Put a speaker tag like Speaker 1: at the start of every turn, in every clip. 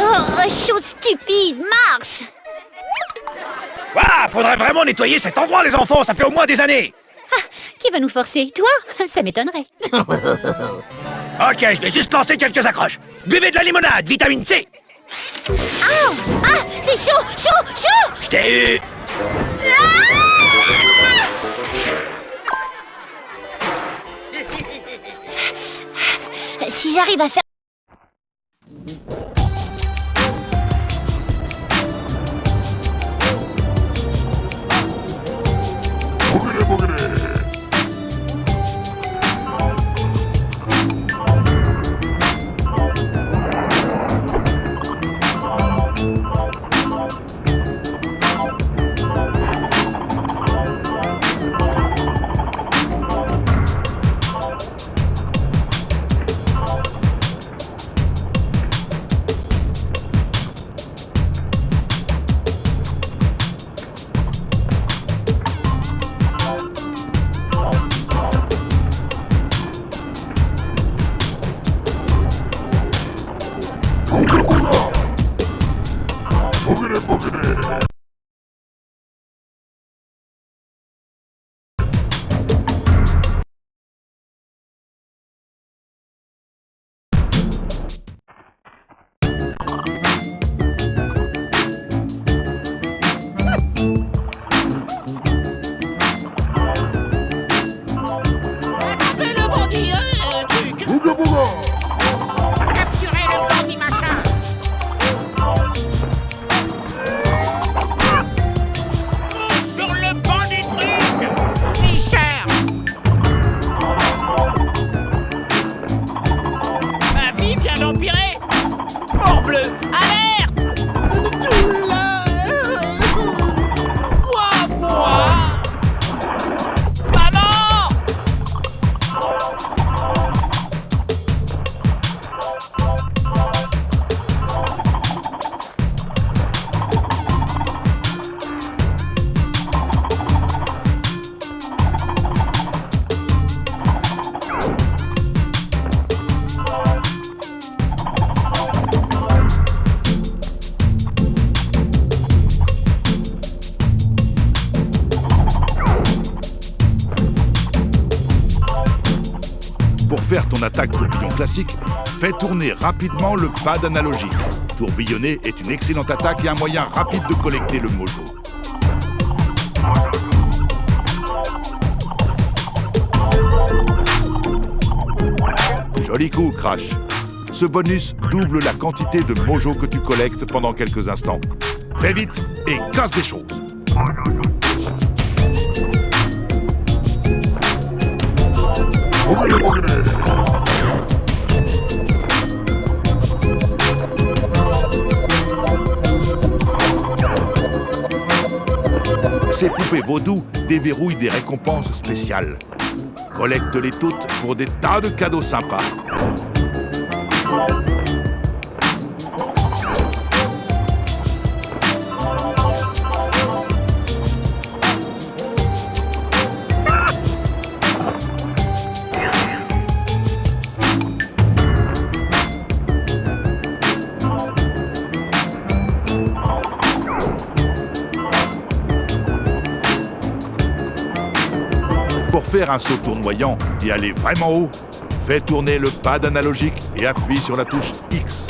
Speaker 1: Oh, chose stupide, marche!
Speaker 2: Ouah, faudrait vraiment nettoyer cet endroit, les enfants, ça fait au moins des années.
Speaker 1: Qui va nous forcer? Toi? Ça m'étonnerait.
Speaker 2: Ok, je vais juste lancer quelques accroches. Buvez de la limonade, vitamine C.
Speaker 1: Ah! Ah! C'est chaud! Chaud! Chaud!
Speaker 2: Je t'ai eu.
Speaker 1: Si j'arrive à faire...
Speaker 3: Pour faire ton attaque tourbillon classique, fais tourner rapidement le pad analogique. Tourbillonner est une excellente attaque et un moyen rapide de collecter le mojo. Joli coup, Crash. Ce bonus double la quantité de mojo que tu collectes pendant quelques instants. Fais vite et casse des choses. ces poupées vaudou déverrouillent des récompenses spéciales. Collecte-les toutes pour des tas de cadeaux sympas. Pour faire un saut tournoyant et aller vraiment haut, fais tourner le pad analogique et appuie sur la touche X.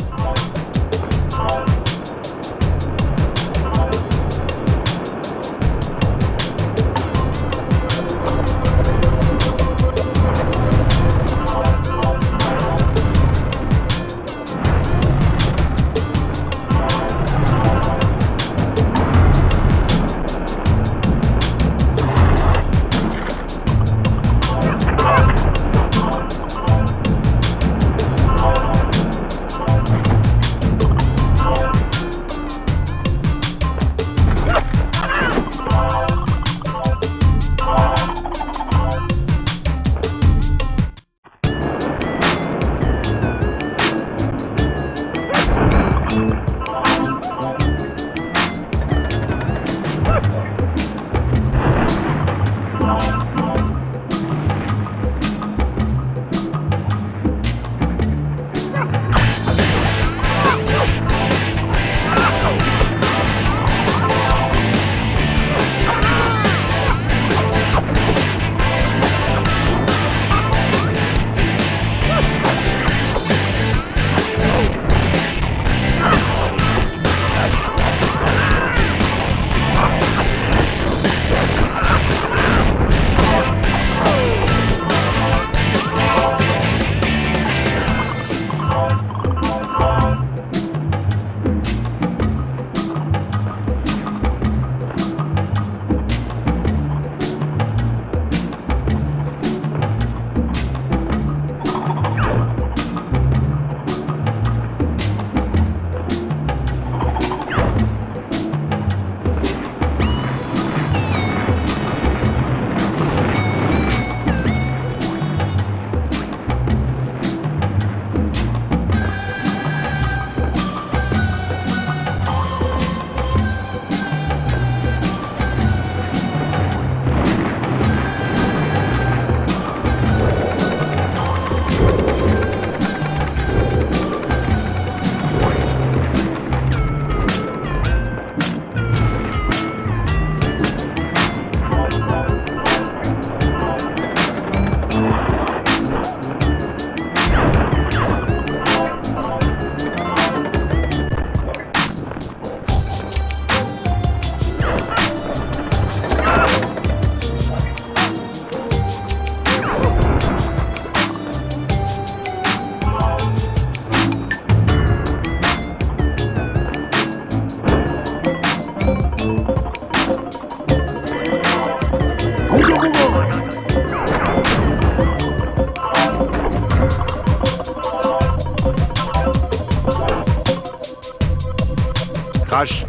Speaker 3: Crash,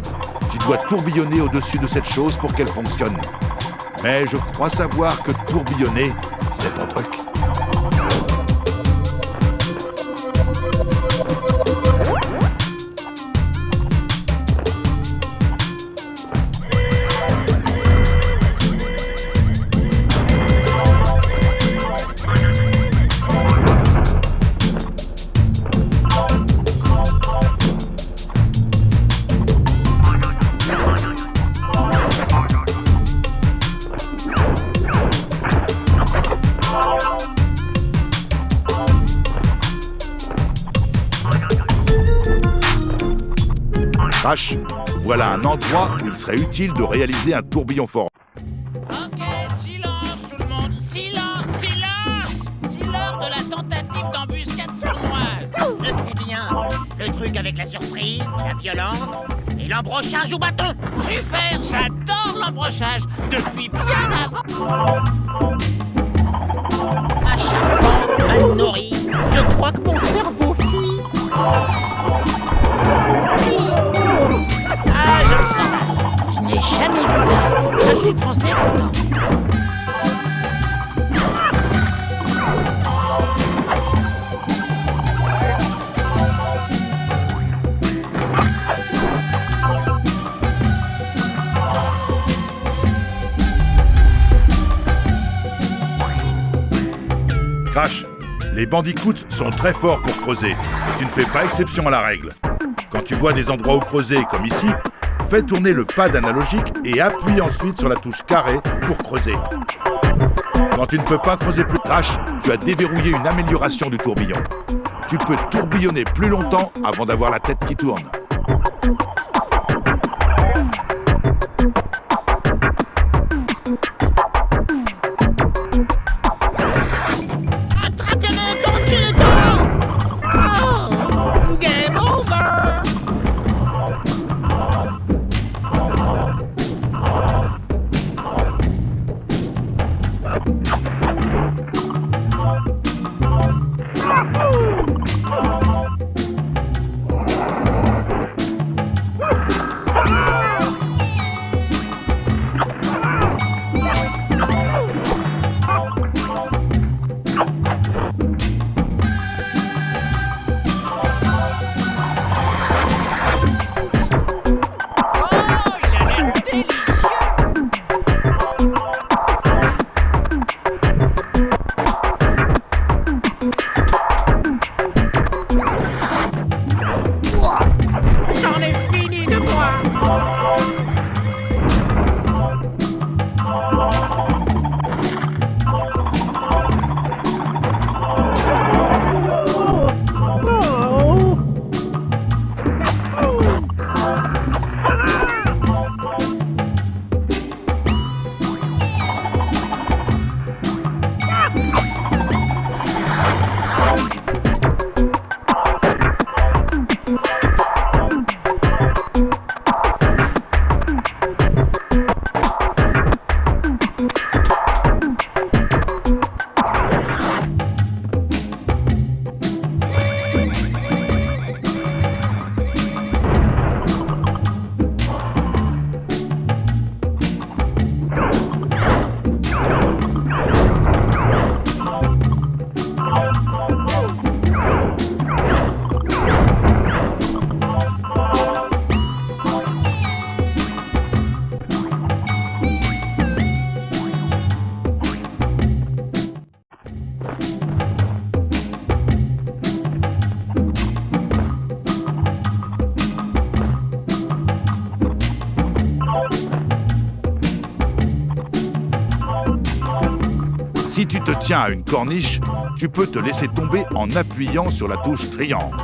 Speaker 3: tu dois tourbillonner au-dessus de cette chose pour qu'elle fonctionne. Mais je crois savoir que tourbillonner, c'est ton truc. Crash, voilà un endroit où il serait utile de réaliser un tourbillon fort.
Speaker 4: Ok, silence tout le monde, silence, silence! C'est l'heure de la tentative d'embuscade sournoise.
Speaker 5: Je sais bien, le truc avec la surprise, la violence et l'embrochage au bâton.
Speaker 4: Super, j'adore l'embrochage, depuis bien avant.
Speaker 5: Acharnement, mal nourri, je crois que mon cerveau fuit.
Speaker 4: Ah, je le sens. Je n'ai jamais vu pareil. Je suis
Speaker 3: Les bandicoots sont très forts pour creuser, et tu ne fais pas exception à la règle. Quand tu vois des endroits où creuser, comme ici, fais tourner le pad analogique et appuie ensuite sur la touche carré pour creuser. Quand tu ne peux pas creuser plus Crash, tu as déverrouillé une amélioration du tourbillon. Tu peux tourbillonner plus longtemps avant d'avoir la tête qui tourne.
Speaker 5: Attrapez-le, tant qu'il est temps! Oh, game over!
Speaker 4: Oh, il a l'air délicieux.
Speaker 5: J'en ai fini de moi!
Speaker 3: Si tu te tiens à une corniche, tu peux te laisser tomber en appuyant sur la touche triangle.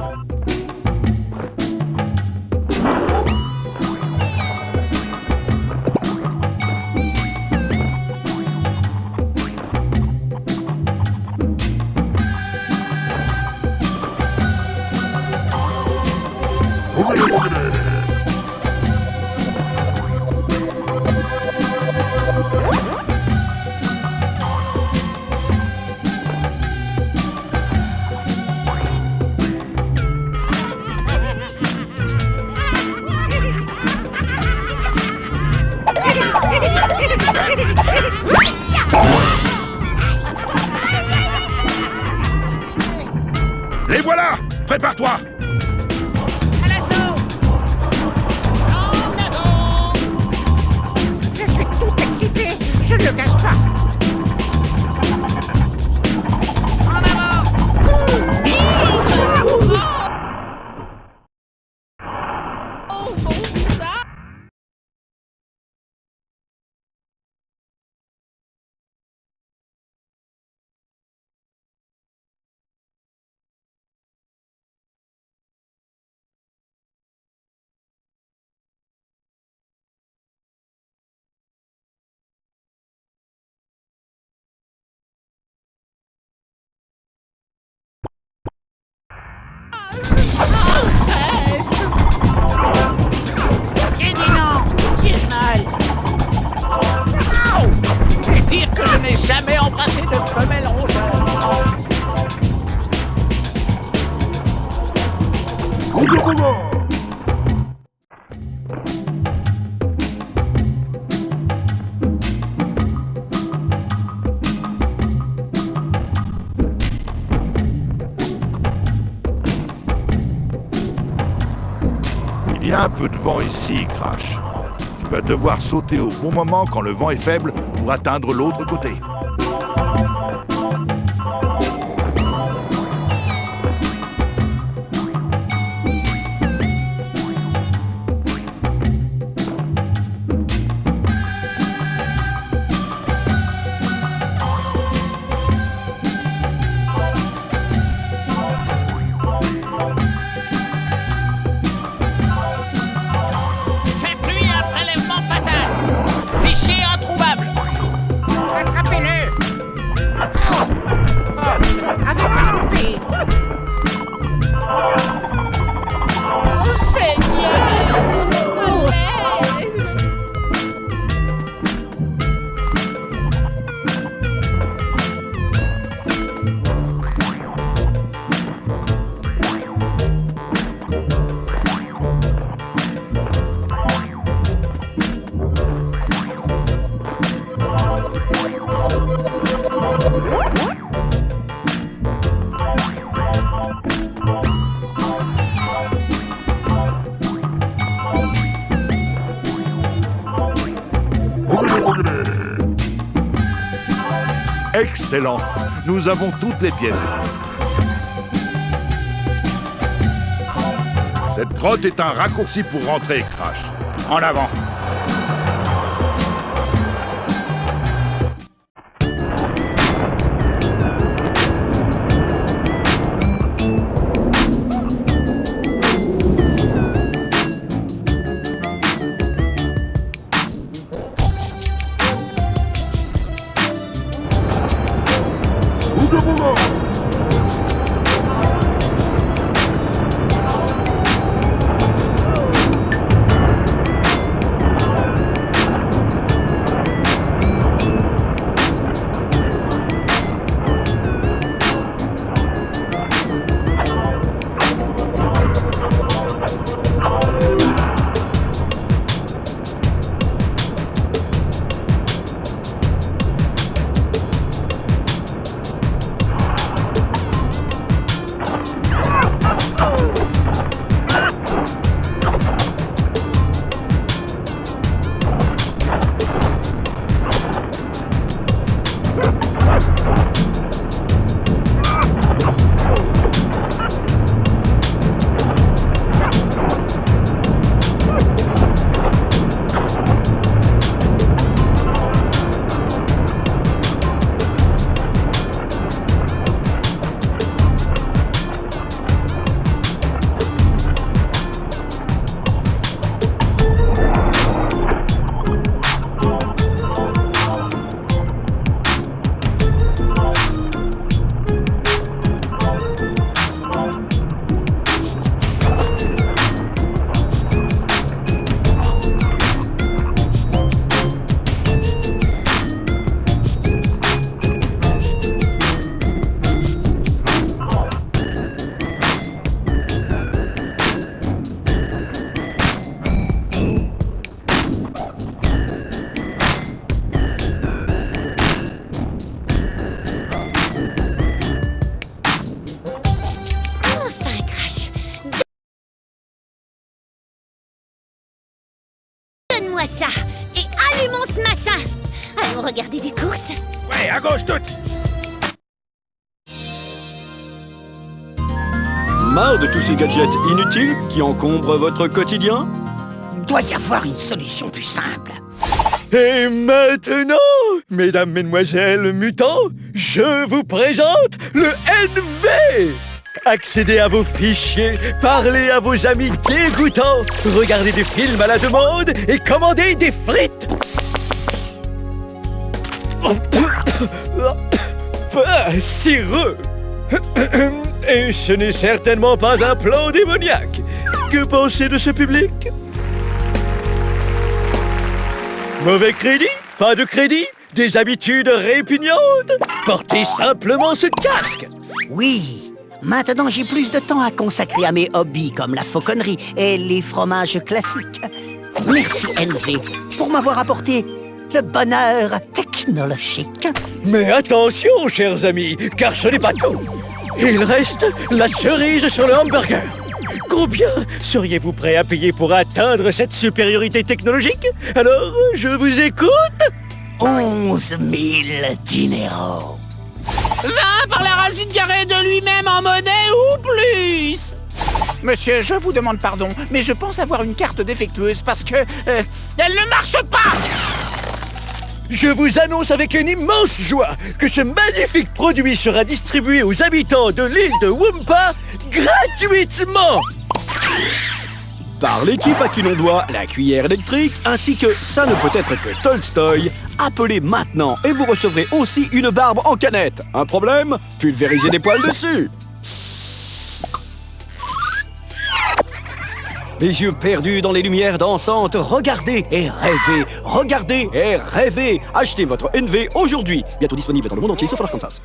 Speaker 2: Les voilà! Prépare-toi!
Speaker 4: À l'assaut.
Speaker 5: Je suis tout excité, je ne le cache pas.
Speaker 4: En avant.
Speaker 5: Qui dit non? Qui est mal?
Speaker 4: Et dire que je n'ai jamais embrassé de femelle rongeur.
Speaker 3: Il y a un peu de vent ici, Crash. Tu vas devoir sauter au bon moment quand le vent est faible pour atteindre l'autre côté.
Speaker 4: Oh, Seigneur!
Speaker 3: Excellent. Nous avons toutes les pièces. Cette grotte est un raccourci pour rentrer, Crash. En avant.
Speaker 1: Donne-moi ça et allumons ce machin. Allons regarder des courses.
Speaker 2: Ouais, à gauche toutes.
Speaker 6: Marre de tous ces gadgets inutiles qui encombrent votre quotidien?
Speaker 5: Doit y avoir une solution plus simple.
Speaker 7: Et maintenant, mesdames, mesdemoiselles mutants, je vous présente le NV! Accédez à vos fichiers, parlez à vos amis dégoûtants, regardez des films à la demande et commandez des frites! Sireux! Et ce n'est certainement pas un plan démoniaque. Que pensez de ce public? Mauvais crédit? Pas de crédit? Des habitudes répugnantes? Portez simplement ce casque!
Speaker 5: Oui, maintenant j'ai plus de temps à consacrer à mes hobbies comme la fauconnerie et les fromages classiques. Merci NV pour m'avoir apporté le bonheur technologique.
Speaker 7: Mais attention, chers amis, car ce n'est pas tout. Il reste la cerise sur le hamburger. Combien seriez-vous prêt à payer pour atteindre cette supériorité technologique? Alors, je vous écoute.
Speaker 5: 11 000 dineros.
Speaker 4: 20 par la racine carrée de lui-même en monnaie ou plus. Monsieur, je vous demande pardon, mais je pense avoir une carte défectueuse parce que... elle ne marche pas.
Speaker 7: Je vous annonce avec une immense joie que ce magnifique produit sera distribué aux habitants de l'île de Wumpa gratuitement.
Speaker 6: Par l'équipe à qui l'on doit la cuillère électrique, ainsi que ça ne peut être que Tolstoy, appelez maintenant et vous recevrez aussi une barbe en canette. Un problème? Pulvérisez des poils dessus. Les yeux perdus dans les lumières dansantes, regardez et rêvez. Regardez et rêvez. Achetez votre NV aujourd'hui. Bientôt disponible dans le monde entier, sauf en Arkansas.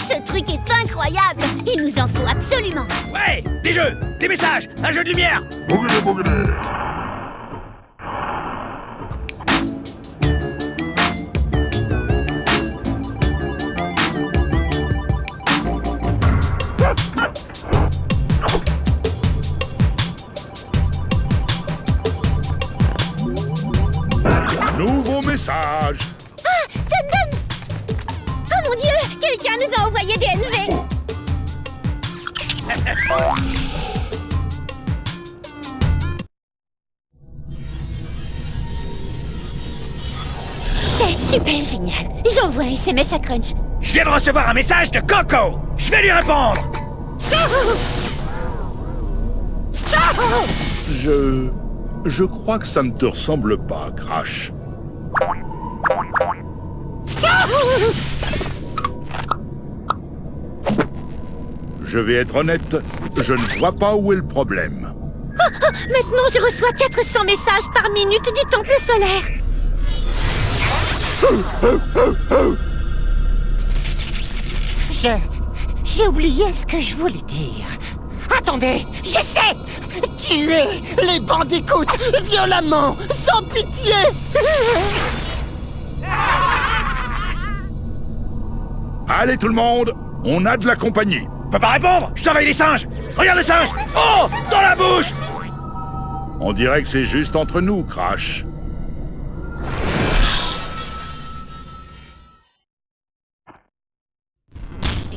Speaker 1: Ce truc est incroyable. Il nous en faut absolument.
Speaker 2: Ouais, des jeux, des messages, un jeu de lumière.
Speaker 3: Nouveau message.
Speaker 1: Oh mon Dieu, quelqu'un nous a envoyé des NV. C'est super génial. J'envoie un SMS à Crunch.
Speaker 2: Je viens de recevoir un message de Coco. Je vais lui répondre.
Speaker 3: Je crois que ça ne te ressemble pas, Crash. Je vais être honnête, je ne vois pas où est le problème.
Speaker 1: Maintenant, je reçois 400 messages par minute du temple solaire.
Speaker 4: J'ai oublié ce que je voulais dire. Attendez, je sais! Tuez les bandicoutes violemment, sans pitié!
Speaker 3: Allez tout le monde, on a de la compagnie.
Speaker 2: Je peux pas répondre. Je surveille les singes. Regarde le singe. Oh, dans la bouche.
Speaker 3: On dirait que c'est juste entre nous, Crash.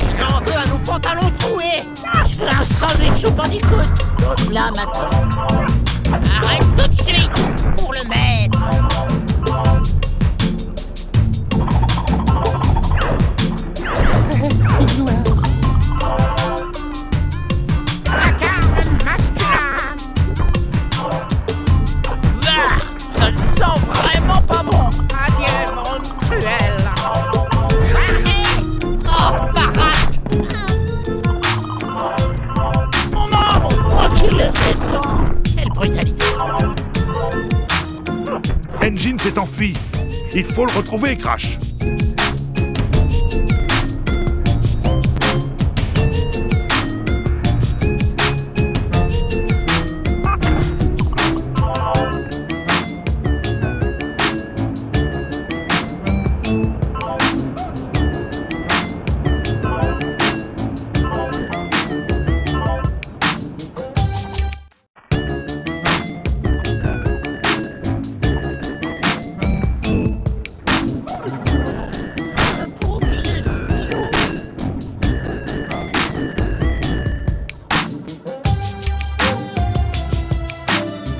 Speaker 4: Il en veut à nos pantalons troués! Je veux un sandwich au bandicoot! Donc là maintenant! Arrête tout de suite! Pour le maître! C'est noir! La carne masculin! Ça ne sent vraiment pas bon! Adieu, monde cruel! Oh, ma rate! Mon membre! Oh, qu'il est blanc! Quelle brutalité!
Speaker 3: Engine s'est enfui. Il faut le retrouver, Crash.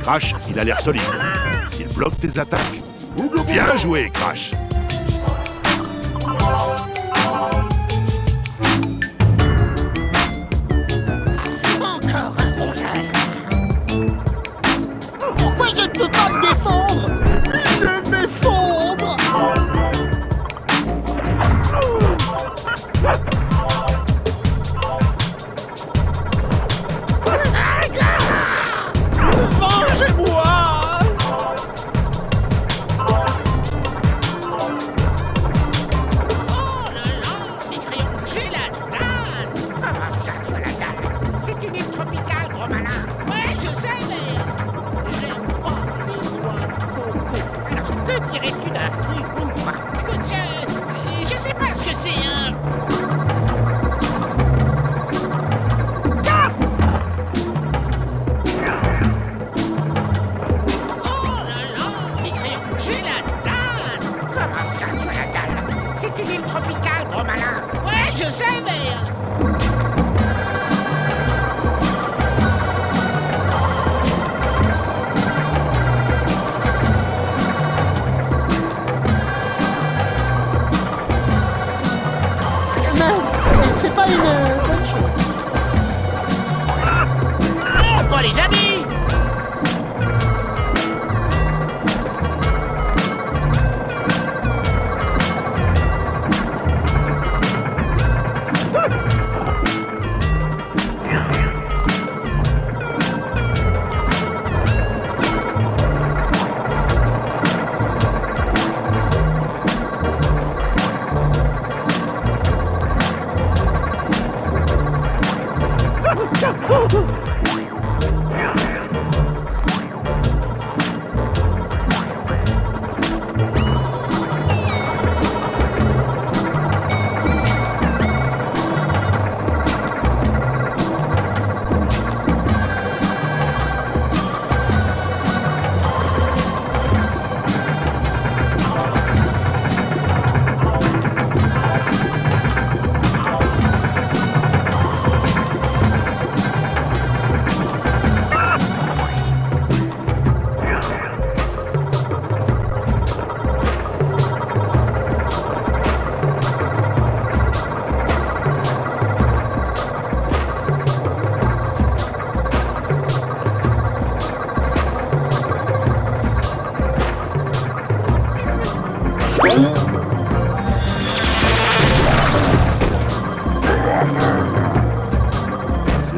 Speaker 3: Crash, il a l'air solide. S'il bloque tes attaques. Bien joué, Crash.
Speaker 4: Encore un rongeur! Pourquoi je ne peux pas me défendre? Je m'effondre! Vengez-moi! Oh là là, mes crayons, j'ai la dalle! Comment ça, tu as la dalle? C'est une île tropicale, gros malin! Ouais, je sais, mais... j'aime pas les noix de coco. Alors, que dirais-tu d'un fruit ou pas? Écoute, je sais pas ce que c'est, hein... Oh là là, mes crayons, j'ai la dalle! Comment ça, tu as la dalle? C'est une île tropicale, gros malin! Ouais, je sais, mais... Mince, c'est pas une bonne chose. Oh, pas les amis!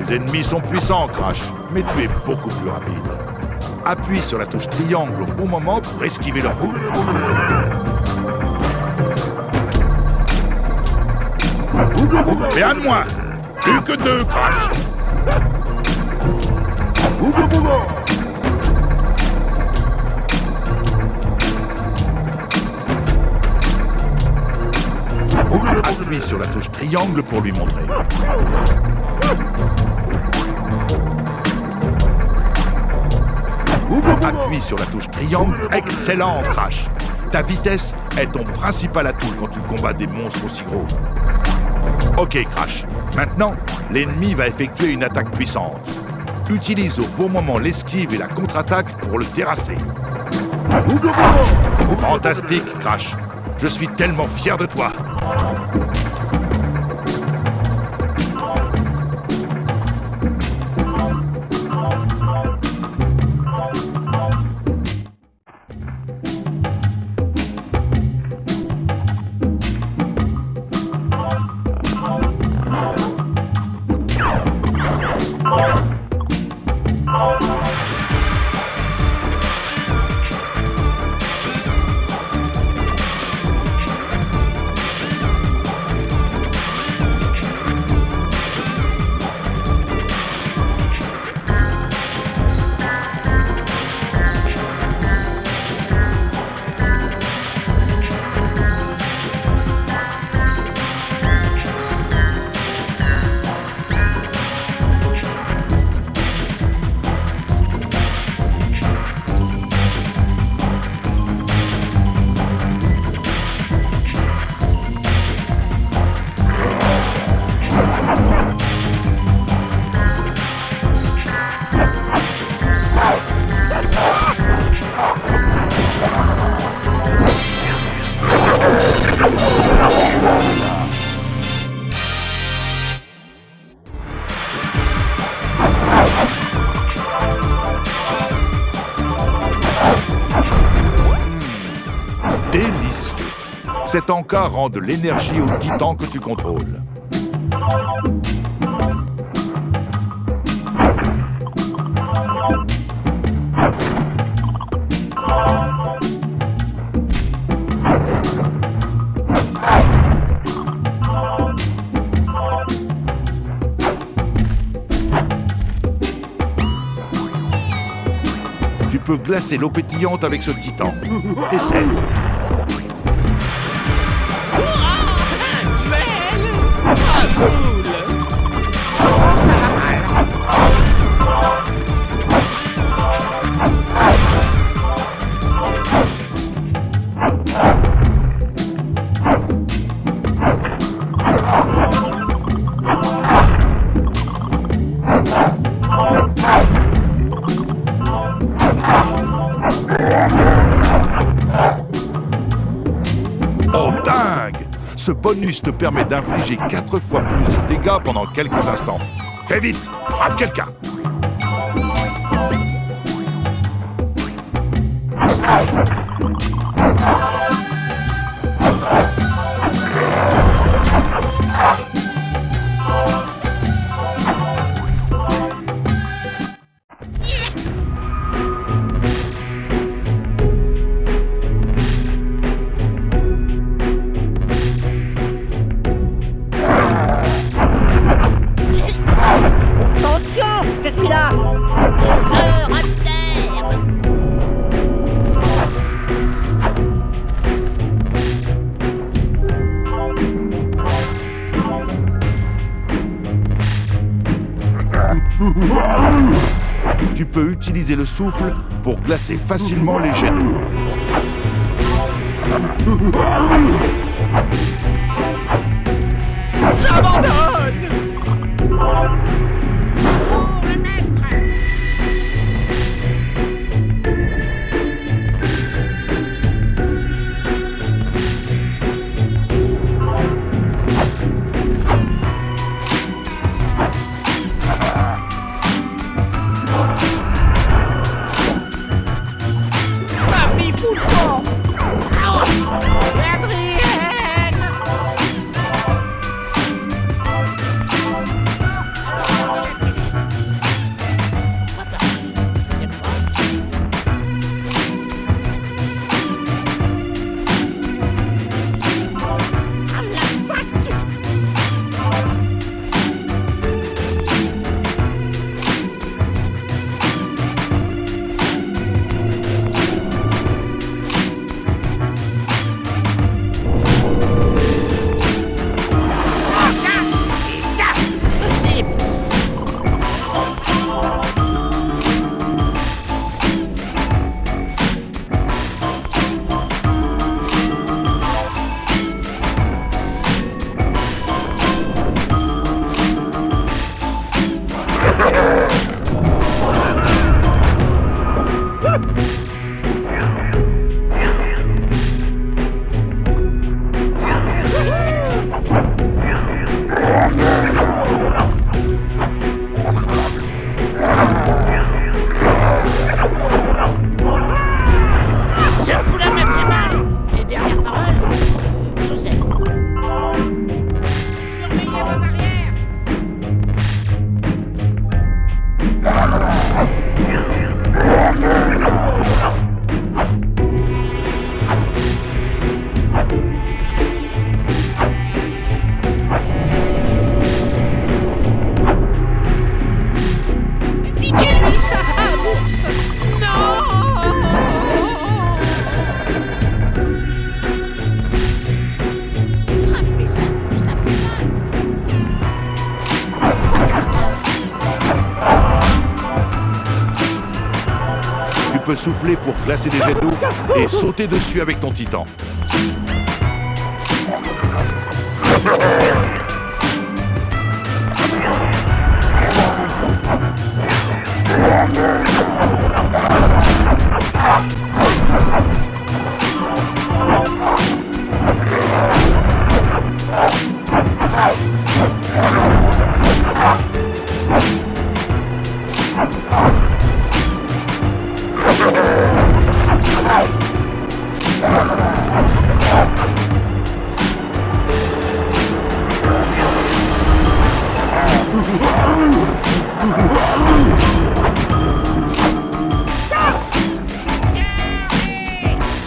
Speaker 3: Vos ennemis sont puissants, Crash, mais tu es beaucoup plus rapide. Appuie sur la touche triangle au bon moment pour esquiver leur coup. Fais un de moins. Plus que 2, Crash. Appuie sur la touche triangle pour lui montrer. Appuie sur la touche triangle. Excellent, Crash. Ta vitesse est ton principal atout quand tu combats des monstres aussi gros. Ok, Crash. Maintenant, l'ennemi va effectuer une attaque puissante. Utilise au bon moment l'esquive et la contre-attaque pour le terrasser. Fantastique, Crash. Je suis tellement fier de toi. Délicieux. Cet encas rend de l'énergie au titan que tu contrôles. Tu peux glacer l'eau pétillante avec ce titan. Essaye. Oh dingue! Ce bonus te permet d'infliger 4 fois plus de dégâts pendant quelques instants. Fais vite! Frappe quelqu'un!
Speaker 1: Je suis là. Bonjour, à terre.
Speaker 3: Tu peux utiliser le souffle pour glacer facilement les jets d'eau.
Speaker 4: J'abandonne! Oh, le maître! Ma fille fout le camp! Adrienne!
Speaker 3: peux souffler pour classer des jets d'eau et sauter dessus avec ton titan.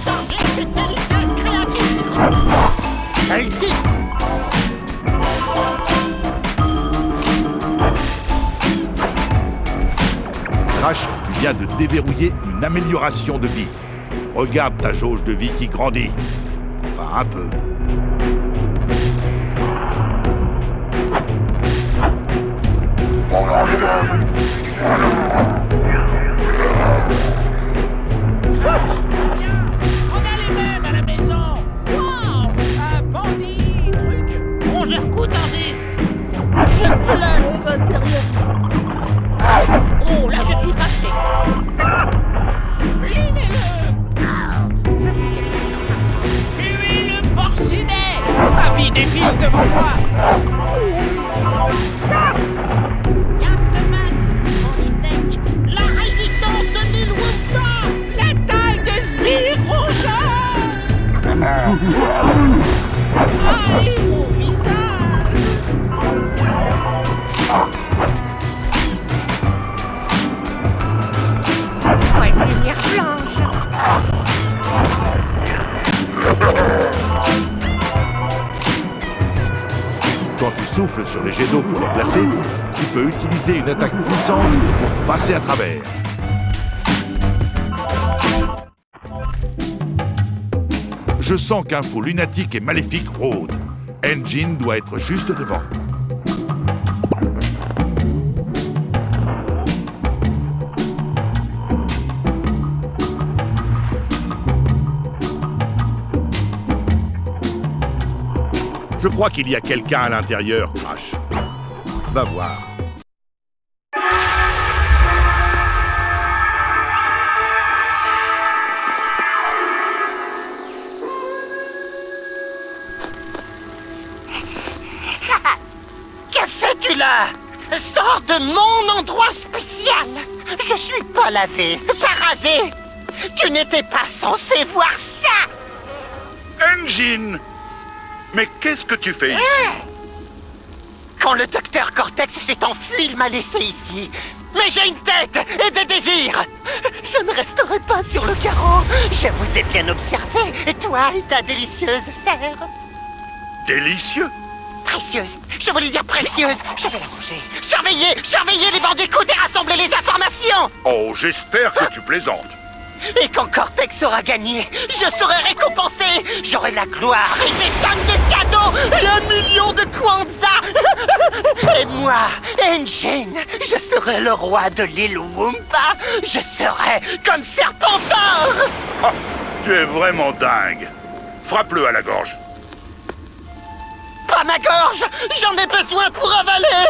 Speaker 4: Changez cette délicieuse créature. Je te le dis.
Speaker 3: Crash, tu viens de déverrouiller une amélioration de vie. Regarde ta jauge de vie qui grandit. Enfin, un peu.
Speaker 4: On a les mêmes à la maison. Wow, un bandit, truc. On les recoute en vie. Je pleure intérieurement. Oh, là, je suis fâché. Linez-le. Je suis effrayant. Puis le porcinet. Ma vie défile devant moi. Viens te battre, mon steak. La résistance de Lil Wumpa. La taille des sbires rongeurs. Aïe, mon visage. Ouais, une lumière blanche.
Speaker 3: Quand tu souffles sur les jets d'eau pour les glacer, tu peux utiliser une attaque puissante pour passer à travers. Je sens qu'un faux lunatique et maléfique rôde. Engine doit être juste devant. Je crois qu'il y a quelqu'un à l'intérieur, Crash. Va voir.
Speaker 8: Que fais-tu là? Sors de mon endroit spécial. Je suis pas lavé, pas rasé. Tu n'étais pas censé voir ça.
Speaker 3: Engine! Mais qu'est-ce que tu fais ici?
Speaker 8: Quand le docteur Cortex s'est enfui, il m'a laissé ici. Mais j'ai une tête et des désirs. Je ne resterai pas sur le carreau. Je vous ai bien observé, et toi et ta délicieuse serre.
Speaker 3: Délicieux!
Speaker 8: Précieuse, je voulais dire précieuse. Je vais la manger. Surveillez les bandicots et rassemblez les informations.
Speaker 3: Oh, j'espère que tu plaisantes.
Speaker 8: Et quand Cortex aura gagné, je serai récompensé. J'aurai la gloire et des tonnes de cadeaux et 1 million de kwanza. Et moi, Engine, je serai le roi de l'île Wumpa. Je serai comme Serpentor.
Speaker 3: Ah, tu es vraiment dingue. Frappe-le à la gorge.
Speaker 8: Pas ma gorge, j'en ai besoin pour avaler.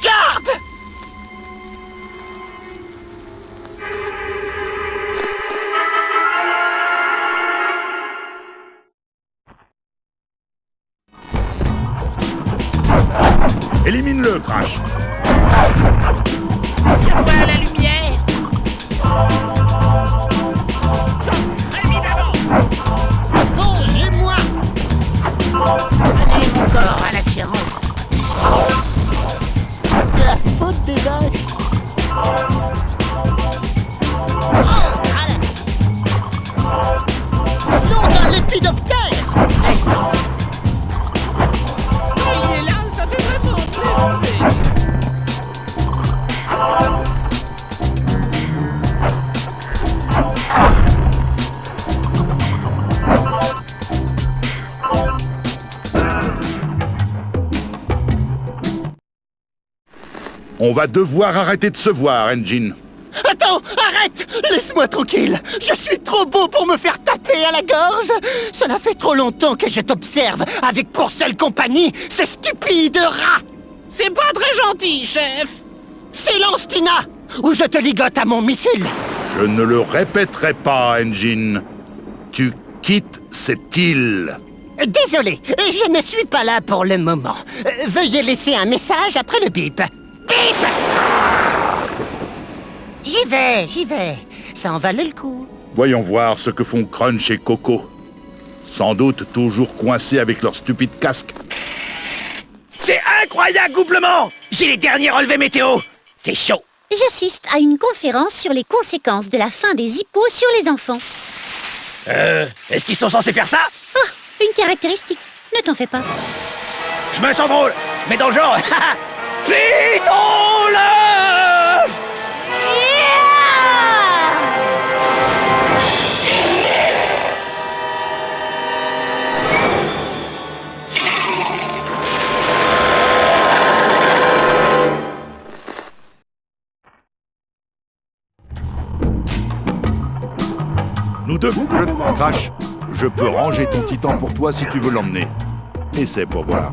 Speaker 8: Garde.
Speaker 3: Élimine-le, Crash.
Speaker 4: Je vois la lumière. J'en suis très mis d'avance. Vengez-moi. Allez, mon corps à la science.
Speaker 8: C'est la faute des vaches. Non, dans l'épidoptère.
Speaker 4: Laisse tomber. Il est là, ça fait vraiment plaisir.
Speaker 3: On va devoir arrêter de se voir, Engine.
Speaker 8: Attends, arrête! Laisse-moi tranquille! Je suis trop beau pour me faire taper à la gorge! Cela fait trop longtemps que je t'observe, avec pour seule compagnie ces stupides rats!
Speaker 4: C'est pas très gentil, chef.
Speaker 8: Silence, Tina! Ou je te ligote à mon missile!
Speaker 3: Je ne le répéterai pas, Engine. Tu quittes cette île.
Speaker 8: Désolé, je ne suis pas là pour le moment. Veuillez laisser un message après le bip. Bip! J'y vais. Ça en valait le coup.
Speaker 3: Voyons voir ce que font Crunch et Coco. Sans doute toujours coincés avec leur stupide casque.
Speaker 2: C'est incroyablement! J'ai les derniers relevés météo! C'est chaud!
Speaker 1: J'assiste à une conférence sur les conséquences de la fin des hippos sur les enfants.
Speaker 2: Est-ce qu'ils sont censés faire ça?
Speaker 1: Oh, une caractéristique. Ne t'en fais pas.
Speaker 2: Je me sens drôle, mais dans le genre... Pitolage!
Speaker 3: Nous devons... Crash, je peux ranger ton titan pour toi si tu veux l'emmener. Essaie pour voir.